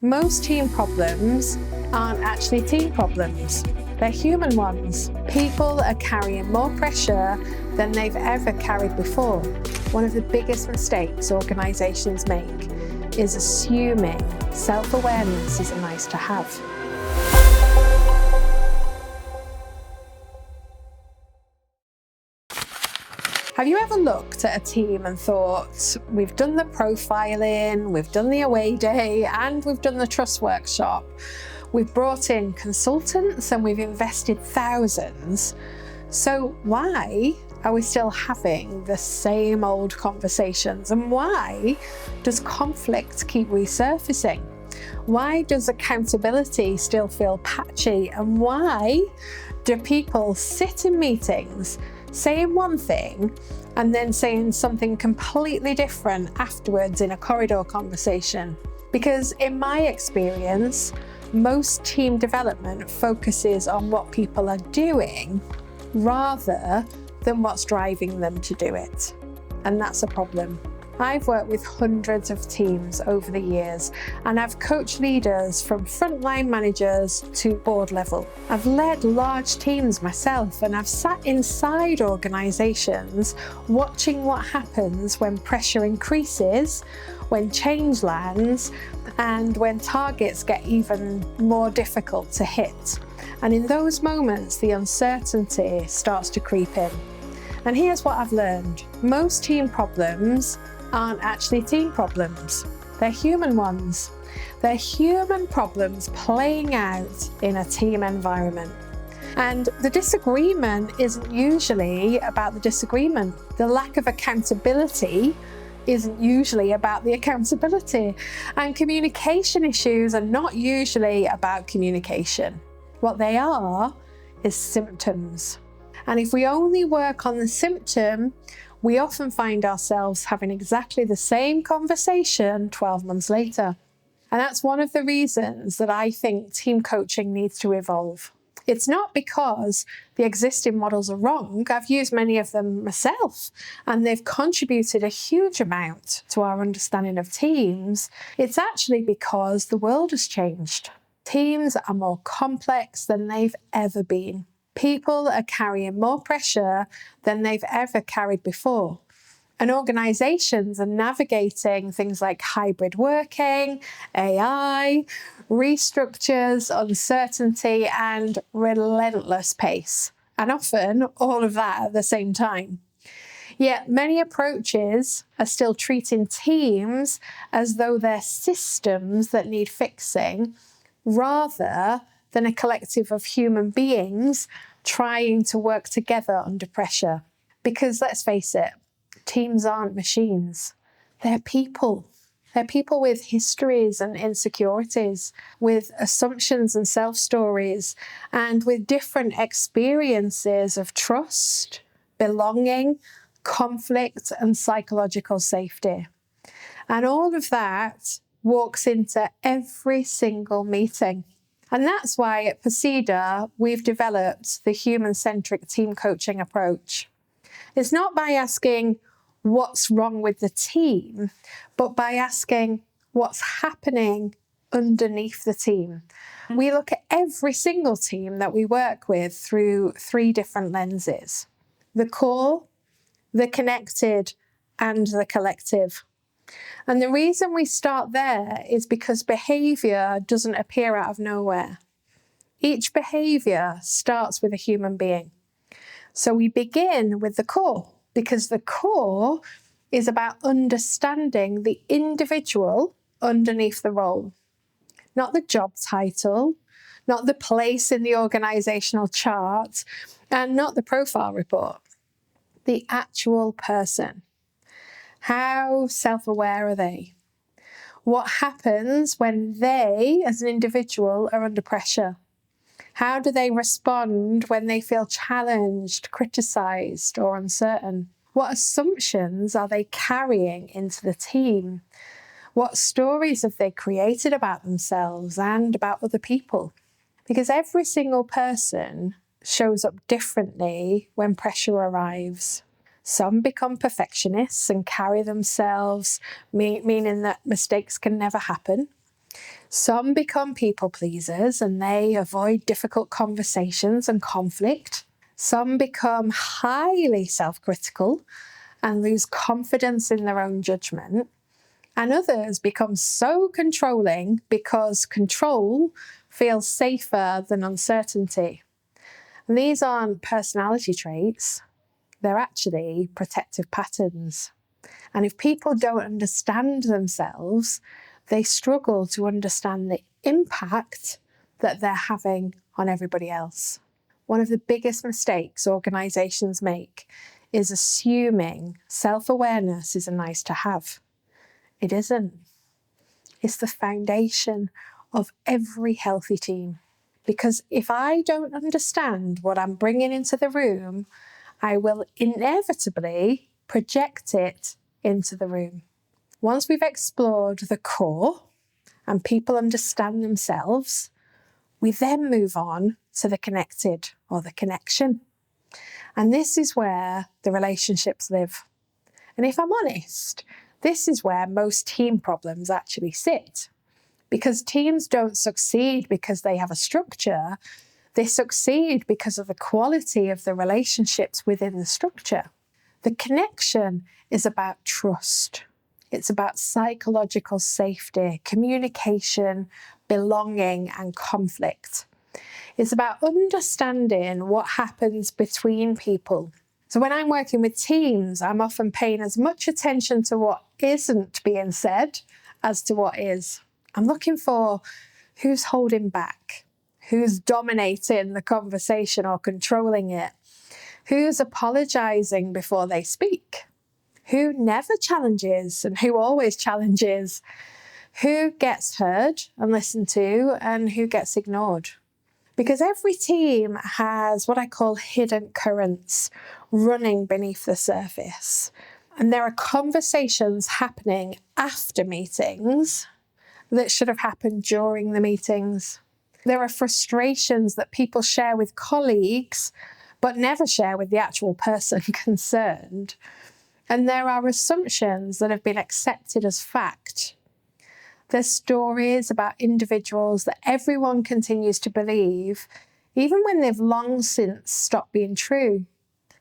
Most team problems aren't actually team problems. They're human ones. People are carrying more pressure than they've ever carried before. One of the biggest mistakes organisations make is assuming self-awareness is a nice to have. Have you ever looked at a team and thought, we've done the profiling, we've done the away day, and we've done the trust workshop. We've brought in consultants and we've invested thousands. So why are we still having the same old conversations? And why does conflict keep resurfacing? Why does accountability still feel patchy? And why do people sit in meetings saying one thing and then saying something completely different afterwards in a corridor conversation? Because in my experience, most team development focuses on what people are doing rather than what's driving them to do it. And that's a problem. I've worked with hundreds of teams over the years, and I've coached leaders from frontline managers to board level. I've led large teams myself, and I've sat inside organisations watching what happens when pressure increases, when change lands, and when targets get even more difficult to hit. And in those moments, the uncertainty starts to creep in. And here's what I've learned. Most team problems aren't actually team problems. They're human ones. They're human problems playing out in a team environment. And the disagreement isn't usually about the disagreement. The lack of accountability isn't usually about the accountability. And communication issues are not usually about communication. What they are is symptoms. And if we only work on the symptom, we often find ourselves having exactly the same conversation 12 months later. And that's one of the reasons that I think team coaching needs to evolve. It's not because the existing models are wrong. I've used many of them myself, and they've contributed a huge amount to our understanding of teams. It's actually because the world has changed. Teams are more complex than they've ever been. People are carrying more pressure than they've ever carried before. And organisations are navigating things like hybrid working, AI, restructures, uncertainty, and relentless pace. And often all of that at the same time. Yet many approaches are still treating teams as though they're systems that need fixing, rather than a collective of human beings trying to work together under pressure. Because let's face it, teams aren't machines. They're people. They're people with histories and insecurities, with assumptions and self-stories, and with different experiences of trust, belonging, conflict, and psychological safety. And all of that walks into every single meeting. And that's why at Poseda, we've developed the human-centric team coaching approach. It's not by asking what's wrong with the team, but by asking what's happening underneath the team. We look at every single team that we work with through 3 different lenses: the core, the connected, and the collective. And the reason we start there is because behaviour doesn't appear out of nowhere. Each behaviour starts with a human being. So we begin with the core, because the core is about understanding the individual underneath the role. Not the job title, not the place in the organisational chart, and not the profile report. The actual person. How self-aware are they? What happens when they, as an individual, are under pressure? How do they respond when they feel challenged, criticised, or uncertain? What assumptions are they carrying into the team? What stories have they created about themselves and about other people? Because every single person shows up differently when pressure arrives. Some become perfectionists and carry themselves, meaning that mistakes can never happen. Some become people pleasers and they avoid difficult conversations and conflict. Some become highly self-critical and lose confidence in their own judgment. And others become so controlling because control feels safer than uncertainty. And these aren't personality traits, they're actually protective patterns. And if people don't understand themselves, they struggle to understand the impact that they're having on everybody else. One of the biggest mistakes organisations make is assuming self-awareness is a nice to have. It isn't. It's the foundation of every healthy team. Because if I don't understand what I'm bringing into the room, I will inevitably project it into the room. Once we've explored the core and people understand themselves, we then move on to the connected or the connection. And this is where the relationships live. And if I'm honest, this is where most team problems actually sit. Because teams don't succeed because they have a structure, they succeed because of the quality of the relationships within the structure. The connection is about trust. It's about psychological safety, communication, belonging, and conflict. It's about understanding what happens between people. So when I'm working with teams, I'm often paying as much attention to what isn't being said as to what is. I'm looking for who's holding back, who's dominating the conversation or controlling it, who's apologising before they speak, who never challenges and who always challenges, who gets heard and listened to and who gets ignored. Because every team has what I call hidden currents running beneath the surface. And there are conversations happening after meetings that should have happened during the meetings. There are frustrations that people share with colleagues, but never share with the actual person concerned. And there are assumptions that have been accepted as fact. There's stories about individuals that everyone continues to believe, even when they've long since stopped being true.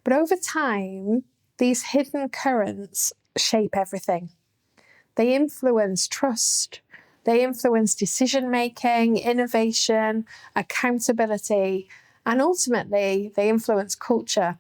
But over time, these hidden currents shape everything. They influence trust. They influence decision-making, innovation, accountability, and ultimately, they influence culture.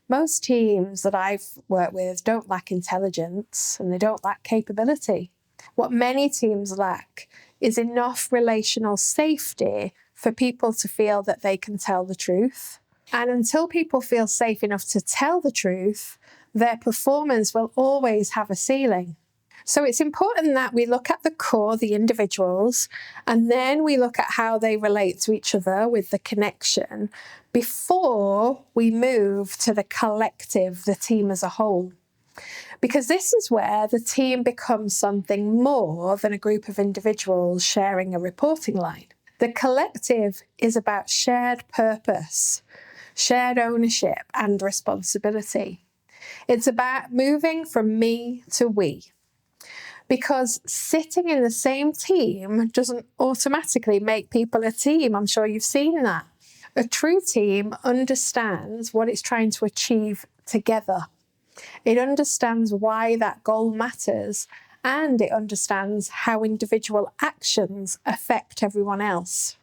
Most teams that I've worked with don't lack intelligence and they don't lack capability. What many teams lack is enough relational safety for people to feel that they can tell the truth. And until people feel safe enough to tell the truth, their performance will always have a ceiling. So it's important that we look at the core, the individuals, and then we look at how they relate to each other with the connection before we move to the collective, the team as a whole. Because this is where the team becomes something more than a group of individuals sharing a reporting line. The collective is about shared purpose, shared ownership, and responsibility. It's about moving from me to we. Because sitting in the same team doesn't automatically make people a team. I'm sure you've seen that. A true team understands what it's trying to achieve together. It understands why that goal matters, and it understands how individual actions affect everyone else.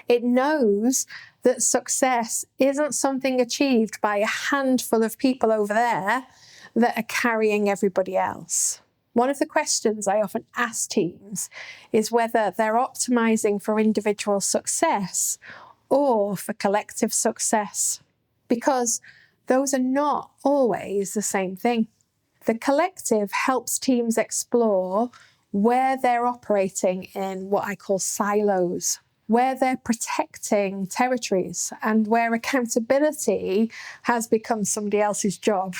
It knows that success isn't something achieved by a handful of people over there that are carrying everybody else. One of the questions I often ask teams is whether they're optimizing for individual success or for collective success, because those are not always the same thing. The collective helps teams explore where they're operating in what I call silos, where they're protecting territories, and where accountability has become somebody else's job,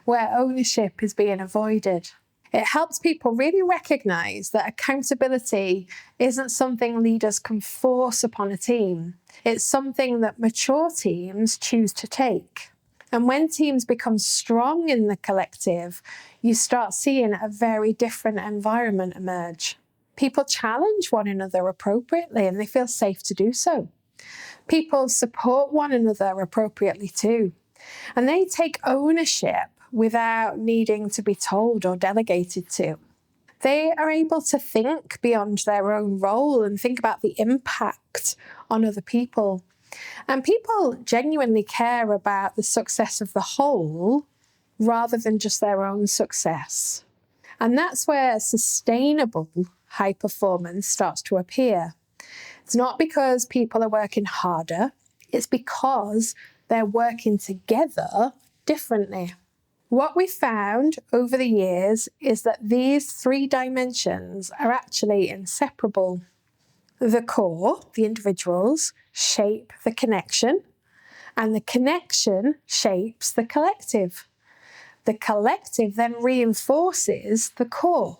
where ownership is being avoided. It helps people really recognize that accountability isn't something leaders can force upon a team. It's something that mature teams choose to take. And when teams become strong in the collective, you start seeing a very different environment emerge. People challenge one another appropriately and they feel safe to do so. People support one another appropriately too. And they take ownership without needing to be told or delegated to. They are able to think beyond their own role and think about the impact on other people. And people genuinely care about the success of the whole rather than just their own success. And that's where sustainable high performance starts to appear. It's not because people are working harder, it's because they're working together differently. What we found over the years is that these 3 dimensions are actually inseparable. The core, the individuals, shape the connection, and the connection shapes the collective. The collective then reinforces the core.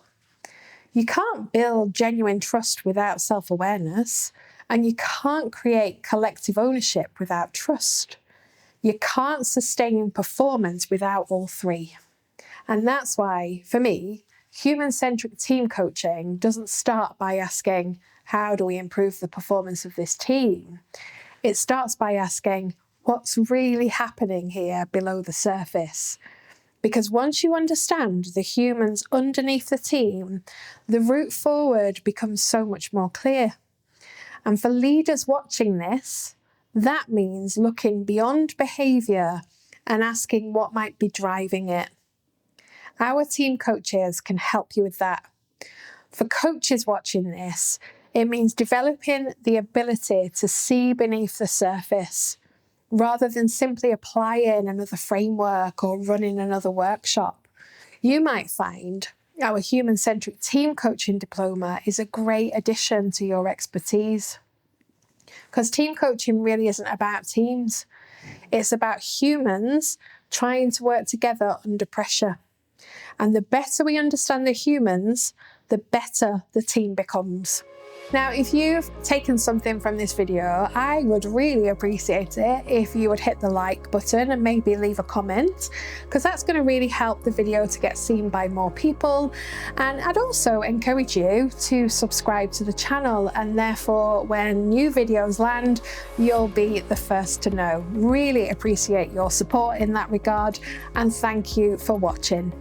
You can't build genuine trust without self-awareness, and you can't create collective ownership without trust. You can't sustain performance without all 3. And that's why, for me, human-centric team coaching doesn't start by asking, how do we improve the performance of this team? It starts by asking, what's really happening here below the surface? Because once you understand the humans underneath the team, the route forward becomes so much more clear. And for leaders watching this, that means looking beyond behaviour and asking what might be driving it. Our team coaches can help you with that. For coaches watching this, it means developing the ability to see beneath the surface, rather than simply applying another framework or running another workshop. You might find our human-centric team coaching diploma is a great addition to your expertise. Because team coaching really isn't about teams. It's about humans trying to work together under pressure. And the better we understand the humans, the better the team becomes. Now, if you've taken something from this video, I would really appreciate it if you would hit the like button and maybe leave a comment, because that's going to really help the video to get seen by more people. And I'd also encourage you to subscribe to the channel, and therefore when new videos land, you'll be the first to know. Really appreciate your support in that regard, and thank you for watching.